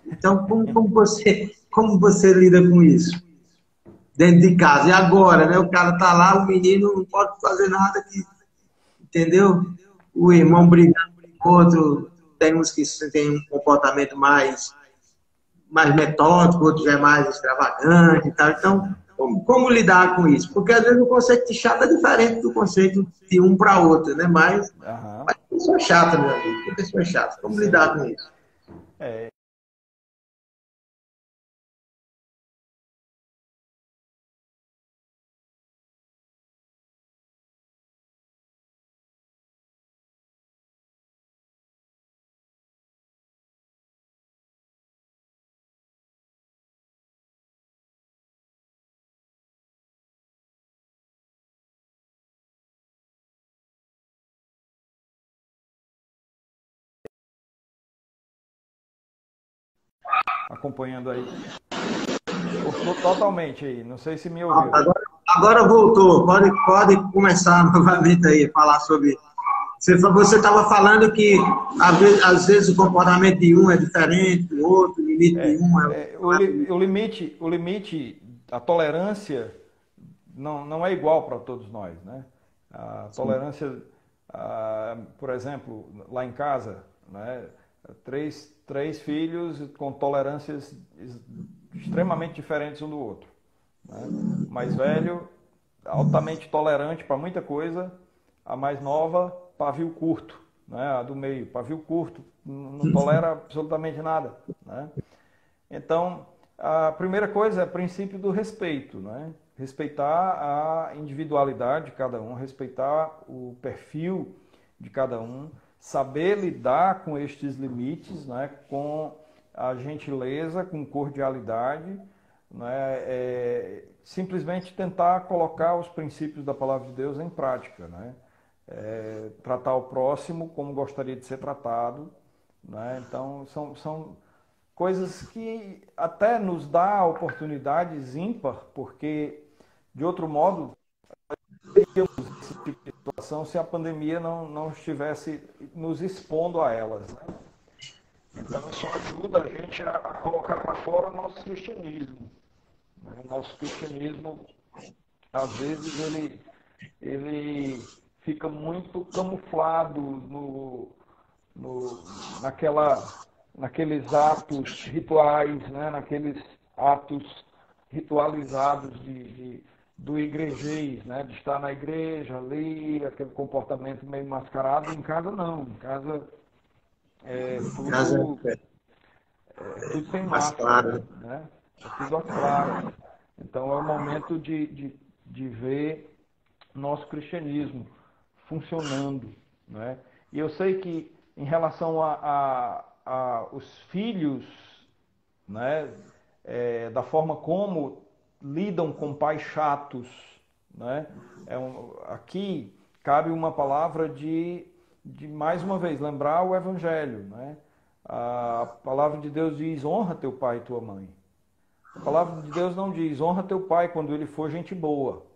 Então, como você lida com isso? Dentro de casa. E agora, né? O cara tá lá, o menino não pode fazer nada, entendeu? O irmão brigando com o outro, tem uns que têm um comportamento mais metódico, outros é mais extravagante e tal. Então, como lidar com isso? Porque às vezes o conceito de chato é diferente do conceito de um para outro, né? Mas pessoa chata, meu amigo. Tem pessoa chata. Como lidar com isso? acompanhando aí. Cortou totalmente aí, não sei se me ouviu. Agora voltou, pode começar novamente aí, falar sobre... Você estava falando que às vezes o comportamento de um é diferente do outro, o limite de um é... O limite, a tolerância não é igual para todos nós, né? A tolerância, por exemplo, lá em casa, né? Três filhos com tolerâncias extremamente diferentes um do outro, né? O mais velho, altamente tolerante para muita coisa, a mais nova, pavio curto, né? A do meio, pavio curto, não tolera absolutamente nada, né? Então, a primeira coisa é o princípio do respeito, né? Respeitar a individualidade de cada um, respeitar o perfil de cada um, saber lidar com estes limites, né? Com a gentileza, com cordialidade, né? Simplesmente tentar colocar os princípios da palavra de Deus em prática, né? Tratar o próximo como gostaria de ser tratado, né? Então, são coisas que até nos dá oportunidades ímpar, porque, de outro modo, teríamos esse tipo de situação se a pandemia não estivesse nos expondo a elas, né? Então, isso ajuda a gente a colocar para fora o nosso cristianismo. O nosso cristianismo, às vezes, ele fica muito camuflado naqueles atos rituais, né? Naqueles atos ritualizados do igrejês, né? De estar na igreja ali, aquele comportamento meio mascarado. Em casa não, em casa tudo sem máscara, né? É tudo às claras. Então é o momento de ver nosso cristianismo funcionando, né? E eu sei que em relação os filhos, né, da forma como lidam com pais chatos, né, aqui cabe uma palavra de mais uma vez lembrar o Evangelho, né? A palavra de Deus diz: honra teu pai e tua mãe. A palavra de Deus não diz: honra teu pai quando ele for gente boa,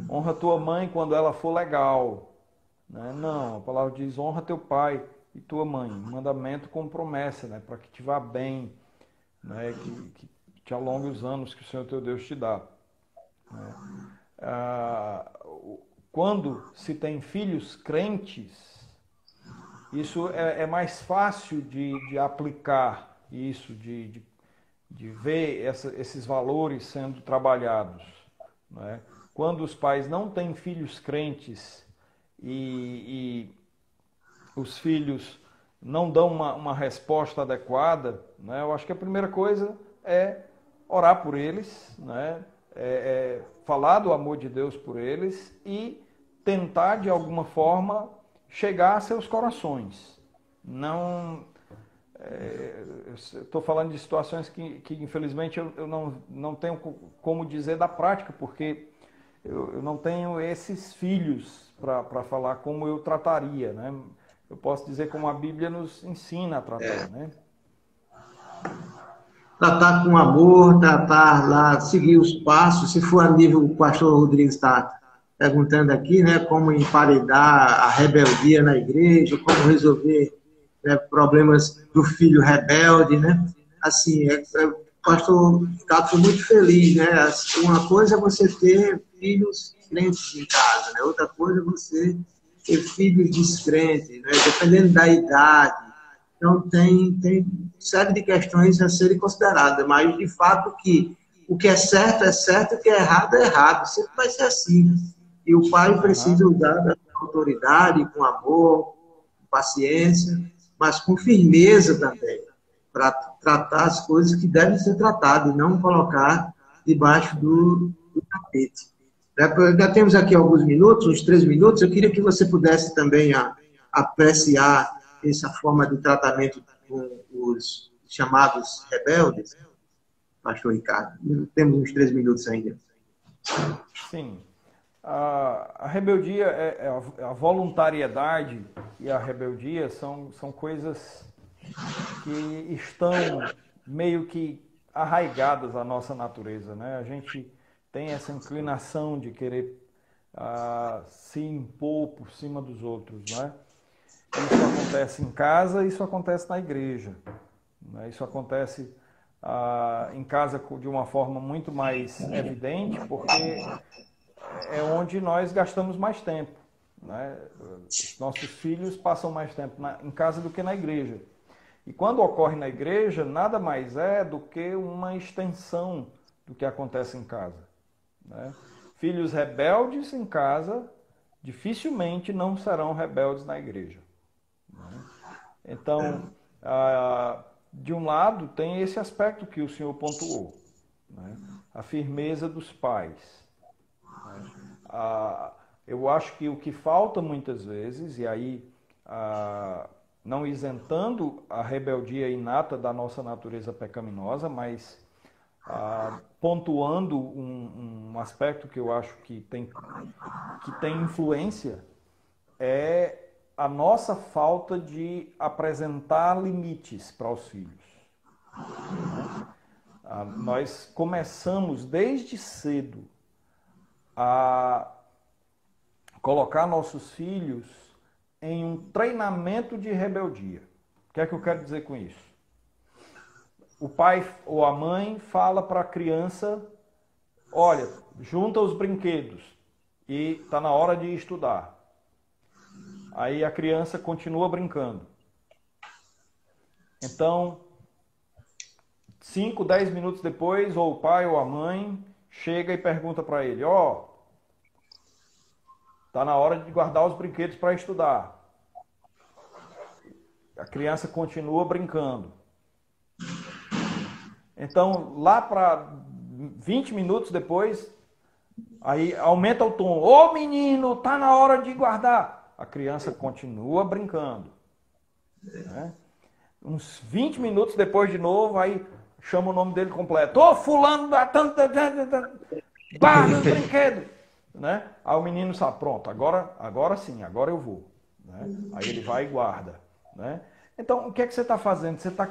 honra tua mãe quando ela for legal, né? Não, a palavra diz: honra teu pai e tua mãe, mandamento com promessa, né? Para que te vá bem, né? Que te alongue os anos que o Senhor teu Deus te dá, né? Quando se tem filhos crentes, isso é mais fácil de aplicar isso, de ver esses valores sendo trabalhados, né? Quando os pais não têm filhos crentes e os filhos não dão uma resposta adequada, né? Eu acho que a primeira coisa é orar por eles, né? Falar do amor de Deus por eles e tentar, de alguma forma, chegar a seus corações. Não... Estou falando de situações que infelizmente, eu não tenho como dizer da prática, porque eu não tenho esses filhos para falar como eu trataria, né? Eu posso dizer como a Bíblia nos ensina a tratar, né? Tratar com amor, tratar lá, seguir os passos. Se for a nível, o pastor Rodrigues está perguntando aqui, né, como emparedar a rebeldia na igreja, como resolver, né, problemas do filho rebelde, né? Assim, o pastor Cato foi muito feliz, né? Uma coisa é você ter filhos crentes em casa, né? Outra coisa é você ter filhos descrentes, né? Dependendo da idade. Então, tem série de questões a serem consideradas, mas, de fato, que o que é certo, o que é errado, sempre vai ser assim. E o pai precisa usar da autoridade, com amor, com paciência, mas com firmeza também, para tratar as coisas que devem ser tratadas, e não colocar debaixo do tapete. Já temos aqui alguns minutos, uns 3 minutos, eu queria que você pudesse também apreciar essa forma de tratamento com os chamados rebeldes, pastor Ricardo. Temos uns 3 minutos ainda. Sim. A rebeldia, a voluntariedade e a rebeldia são coisas que estão meio que arraigadas à nossa natureza, né? A gente tem essa inclinação de querer se impor por cima dos outros, né? Isso acontece em casa, isso acontece na igreja, né? Isso acontece em casa de uma forma muito mais evidente, porque é onde nós gastamos mais tempo, né? Os nossos filhos passam mais tempo em casa do que na igreja. E quando ocorre na igreja, nada mais é do que uma extensão do que acontece em casa, né? Filhos rebeldes em casa dificilmente não serão rebeldes na igreja, né? Então, de um lado, tem esse aspecto que o senhor pontuou, né? A firmeza dos pais, né? Eu acho que o que falta muitas vezes, e aí não isentando a rebeldia inata da nossa natureza pecaminosa, mas pontuando um aspecto que eu acho que tem influência, é a nossa falta de apresentar limites para os filhos. Nós começamos desde cedo a colocar nossos filhos em um treinamento de rebeldia. O que é que eu quero dizer com isso? O pai ou a mãe fala para a criança: olha, junta os brinquedos e está na hora de estudar. Aí a criança continua brincando. Então, 5, 10 minutos depois, ou o pai ou a mãe chega e pergunta para ele: está na hora de guardar os brinquedos para estudar. A criança continua brincando. Então, lá para 20 minutos depois, aí aumenta o tom: ô menino, está na hora de guardar. A criança continua brincando, né? Uns 20 minutos depois de novo, aí chama o nome dele completo: ô fulano da guarda os brinquedos, né? Aí o menino sabe: pronto, agora sim, agora eu vou, né? Aí ele vai e guarda, né? Então, o que é que você está fazendo? Você está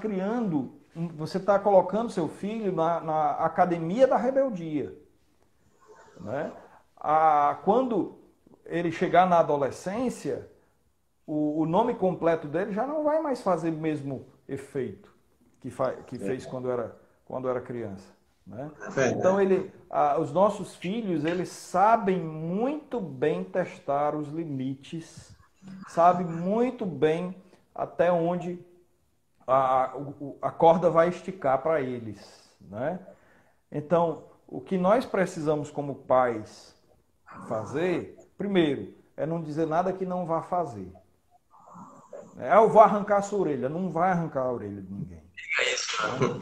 você está colocando seu filho na academia da rebeldia, né? Quando ele chegar na adolescência, o nome completo dele já não vai mais fazer o mesmo efeito que fez quando era criança, né? Então, os nossos filhos, eles sabem muito bem testar os limites, sabem muito bem até onde a corda vai esticar para eles, né? Então, o que nós precisamos como pais fazer, primeiro, é não dizer nada que não vá fazer. Eu vou arrancar a sua orelha. Não vai arrancar a orelha de ninguém.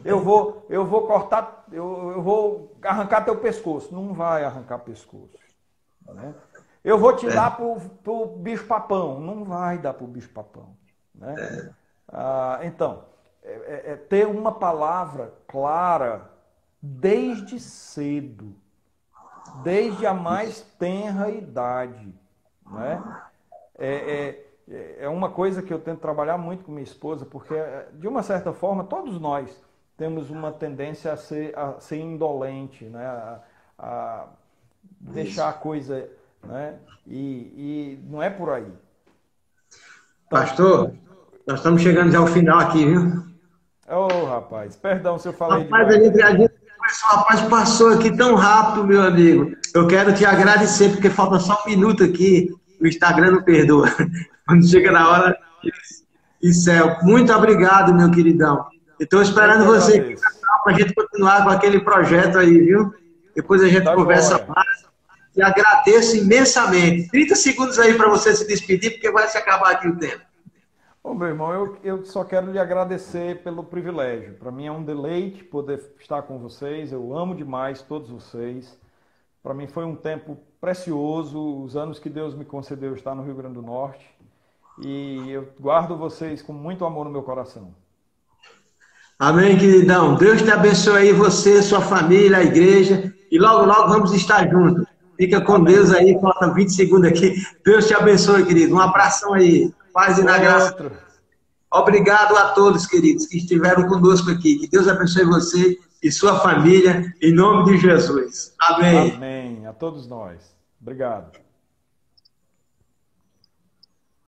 Eu vou cortar, eu vou arrancar teu pescoço. Não vai arrancar pescoço, né? Eu vou te dar pro bicho-papão. Não vai dar pro bicho-papão, né? Então, ter uma palavra clara desde cedo, desde a mais tenra idade, né? É uma coisa que eu tento trabalhar muito com minha esposa, porque, de uma certa forma, todos nós temos uma tendência a ser indolente, né? A deixar a coisa, né? E não é por aí. Então, pastor, nós estamos chegando já ao final aqui, viu? Rapaz, perdão se eu falei demais. O rapaz passou aqui tão rápido, meu amigo. Eu quero te agradecer, porque falta só um minuto aqui. O Instagram não perdoa. Quando chega na hora, céu. Muito obrigado, meu queridão. Estou esperando você aqui para a gente continuar com aquele projeto aí, viu? Depois a gente conversa mais. E agradeço imensamente. 30 segundos aí para você se despedir, porque vai se acabar aqui o tempo. Bom, meu irmão, eu só quero lhe agradecer pelo privilégio. Para mim é um deleite poder estar com vocês. Eu amo demais todos vocês. Para mim foi um tempo precioso, os anos que Deus me concedeu estar no Rio Grande do Norte. E eu guardo vocês com muito amor no meu coração. Amém, queridão. Deus te abençoe aí, você, sua família, a igreja. E logo, logo vamos estar juntos. Fica com Amém. Deus aí, falta 20 segundos aqui. Deus te abençoe, querido. Um abração aí. Paz e na graça. Obrigado a todos, queridos, que estiveram conosco aqui. Que Deus abençoe você e sua família, em nome de Jesus. Amém. Amém. A todos nós. Obrigado.